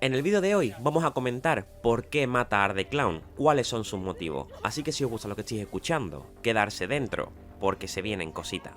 En el vídeo de hoy vamos a comentar por qué mata a Art the Clown, cuáles son sus motivos, así que si os gusta lo que estáis escuchando, quedarse dentro, porque se vienen cositas.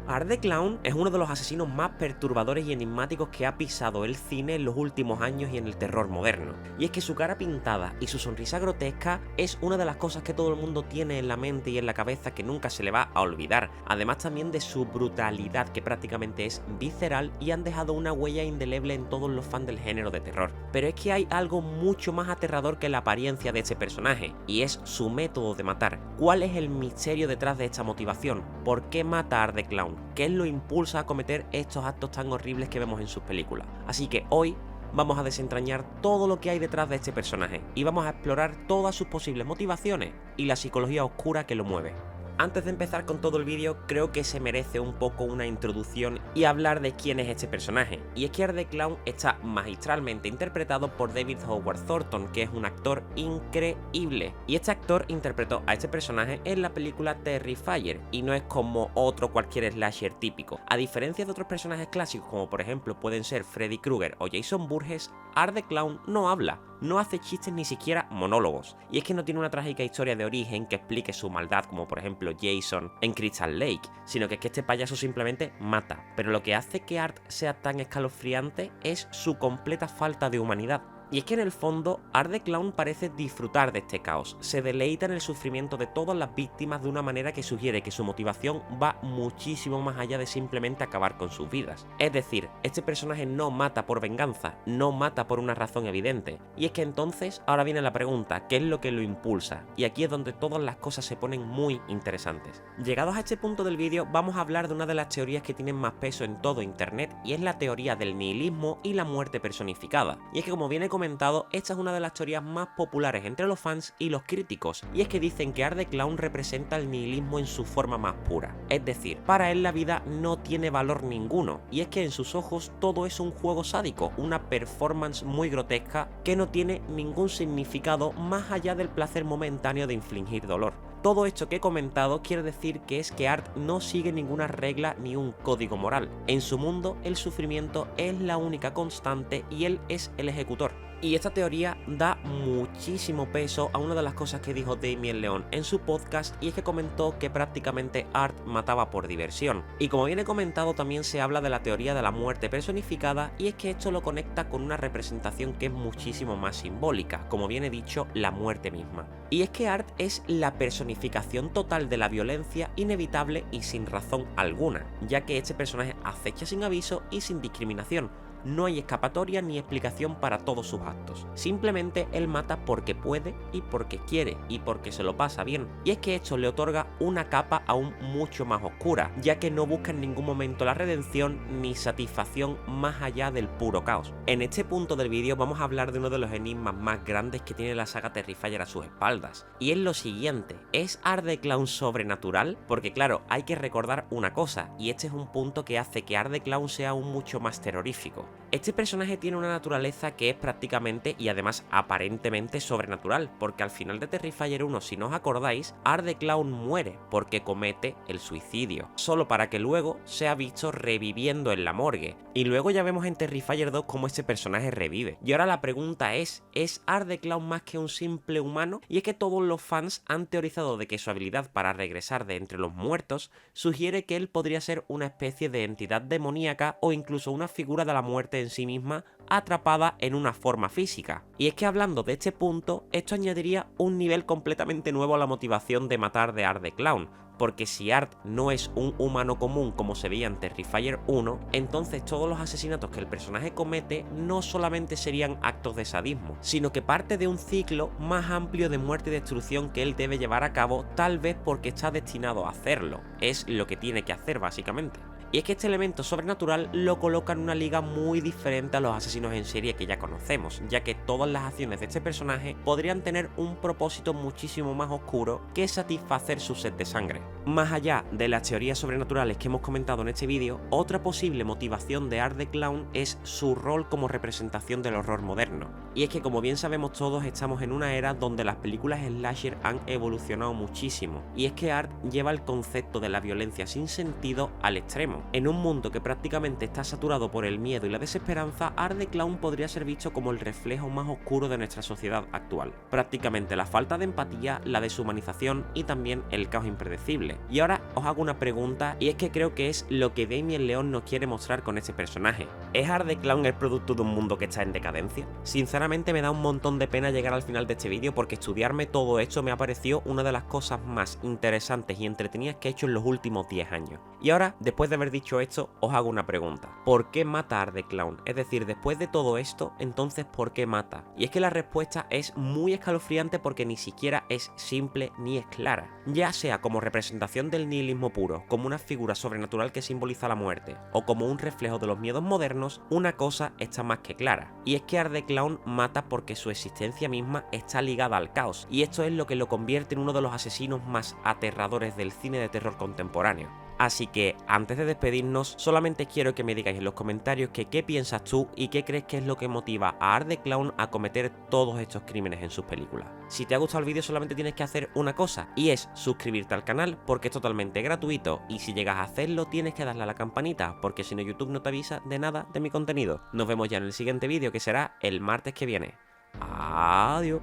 Art the Clown es uno de los asesinos más perturbadores y enigmáticos que ha pisado el cine en los últimos años y en el terror moderno. Y es que su cara pintada y su sonrisa grotesca es una de las cosas que todo el mundo tiene en la mente y en la cabeza que nunca se le va a olvidar. Además también de su brutalidad, que prácticamente es visceral, y han dejado una huella indeleble en todos los fans del género de terror. Pero es que hay algo mucho más aterrador que la apariencia de este personaje, y es su método de matar. ¿Cuál es el misterio detrás de esta motivación? ¿Por qué mata a Art the Clown? ¿Qué lo impulsa a cometer estos actos tan horribles que vemos en sus películas? Así que hoy vamos a desentrañar todo lo que hay detrás de este personaje y vamos a explorar todas sus posibles motivaciones y la psicología oscura que lo mueve. Antes de empezar con todo el vídeo, creo que se merece un poco una introducción y hablar de quién es este personaje. Y es que Art the Clown está magistralmente interpretado por David Howard Thornton, que es un actor increíble. Y este actor interpretó a este personaje en la película Terrifier, y no es como otro cualquier slasher típico. A diferencia de otros personajes clásicos, como por ejemplo pueden ser Freddy Krueger o Jason Voorhees, Art the Clown no habla, no hace chistes ni siquiera monólogos. Y es que no tiene una trágica historia de origen que explique su maldad, como por ejemplo Jason en Crystal Lake, sino que es que este payaso simplemente mata. Pero lo que hace que Art sea tan escalofriante es su completa falta de humanidad. Y es que en el fondo, Art the Clown parece disfrutar de este caos, se deleita en el sufrimiento de todas las víctimas de una manera que sugiere que su motivación va muchísimo más allá de simplemente acabar con sus vidas. Es decir, este personaje no mata por venganza, no mata por una razón evidente. Y es que entonces, ahora viene la pregunta, ¿qué es lo que lo impulsa? Y aquí es donde todas las cosas se ponen muy interesantes. Llegados a este punto del vídeo, vamos a hablar de una de las teorías que tienen más peso en todo internet, y es la teoría del nihilismo y la muerte personificada. Y es que, como viene comentado, esta es una de las teorías más populares entre los fans y los críticos, y es que dicen que Art the Clown representa el nihilismo en su forma más pura. Es decir, para él la vida no tiene valor ninguno, y es que en sus ojos todo es un juego sádico, una performance muy grotesca que no tiene ningún significado más allá del placer momentáneo de infligir dolor. Todo esto que he comentado quiere decir que es que Art no sigue ninguna regla ni un código moral. En su mundo, el sufrimiento es la única constante y él es el ejecutor. Y esta teoría da muchísimo peso a una de las cosas que dijo Damien Leone en su podcast, y es que comentó que prácticamente Art mataba por diversión. Y como viene comentado, también se habla de la teoría de la muerte personificada, y es que esto lo conecta con una representación que es muchísimo más simbólica, como viene dicho, la muerte misma. Y es que Art es la personificación total de la violencia inevitable y sin razón alguna, ya que este personaje acecha sin aviso y sin discriminación. No hay escapatoria ni explicación para todos sus actos. Simplemente él mata porque puede y porque quiere y porque se lo pasa bien. Y es que esto le otorga una capa aún mucho más oscura, ya que no busca en ningún momento la redención ni satisfacción más allá del puro caos. En este punto del vídeo vamos a hablar de uno de los enigmas más grandes que tiene la saga Terrifier a sus espaldas. Y es lo siguiente, ¿es Art the Clown sobrenatural? Porque claro, hay que recordar una cosa, y este es un punto que hace que Art the Clown sea aún mucho más terrorífico. Este personaje tiene una naturaleza que es prácticamente y además aparentemente sobrenatural, porque al final de Terrifier 1, si no os acordáis, Art the Clown muere porque comete el suicidio, solo para que luego sea visto reviviendo en la morgue. Y luego ya vemos en Terrifier 2 cómo este personaje revive. Y ahora la pregunta ¿es Art the Clown más que un simple humano? Y es que todos los fans han teorizado de que su habilidad para regresar de entre los muertos sugiere que él podría ser una especie de entidad demoníaca o incluso una figura de la muerte en sí misma atrapada en una forma física. Y es que hablando de este punto, esto añadiría un nivel completamente nuevo a la motivación de matar de Art the Clown, porque si Art no es un humano común como se veía en Terrifier 1, entonces todos los asesinatos que el personaje comete no solamente serían actos de sadismo, sino que parte de un ciclo más amplio de muerte y destrucción que él debe llevar a cabo, tal vez porque está destinado a hacerlo. Es lo que tiene que hacer básicamente. Y es que este elemento sobrenatural lo coloca en una liga muy diferente a los asesinos en serie que ya conocemos, ya que todas las acciones de este personaje podrían tener un propósito muchísimo más oscuro que satisfacer su sed de sangre. Más allá de las teorías sobrenaturales que hemos comentado en este vídeo, otra posible motivación de Art the Clown es su rol como representación del horror moderno. Y es que, como bien sabemos todos, estamos en una era donde las películas slasher han evolucionado muchísimo, y es que Art lleva el concepto de la violencia sin sentido al extremo. En un mundo que prácticamente está saturado por el miedo y la desesperanza, Art the Clown podría ser visto como el reflejo más oscuro de nuestra sociedad actual. Prácticamente la falta de empatía, la deshumanización y también el caos impredecible. Y ahora os hago una pregunta, y es que creo que es lo que Damien Leone nos quiere mostrar con este personaje. ¿Es Art the Clown el producto de un mundo que está en decadencia? Sinceramente me da un montón de pena llegar al final de este vídeo, porque estudiarme todo esto me ha parecido una de las cosas más interesantes y entretenidas que he hecho en los últimos 10 años. Y ahora, después de haber dicho esto, os hago una pregunta. ¿Por qué mata a Art the Clown? Es decir, después de todo esto, entonces ¿por qué mata? Y es que la respuesta es muy escalofriante, porque ni siquiera es simple ni es clara. Ya sea como representación del nihilismo puro, como una figura sobrenatural que simboliza la muerte, o como un reflejo de los miedos modernos, una cosa está más que clara. Y es que Art the Clown mata porque su existencia misma está ligada al caos, y esto es lo que lo convierte en uno de los asesinos más aterradores del cine de terror contemporáneo. Así que, antes de despedirnos, solamente quiero que me digáis en los comentarios que qué piensas tú y qué crees que es lo que motiva a Art the Clown a cometer todos estos crímenes en sus películas. Si te ha gustado el vídeo, solamente tienes que hacer una cosa, y es suscribirte al canal, porque es totalmente gratuito, y si llegas a hacerlo tienes que darle a la campanita, porque si no YouTube no te avisa de nada de mi contenido. Nos vemos ya en el siguiente vídeo, que será el martes que viene. Adiós.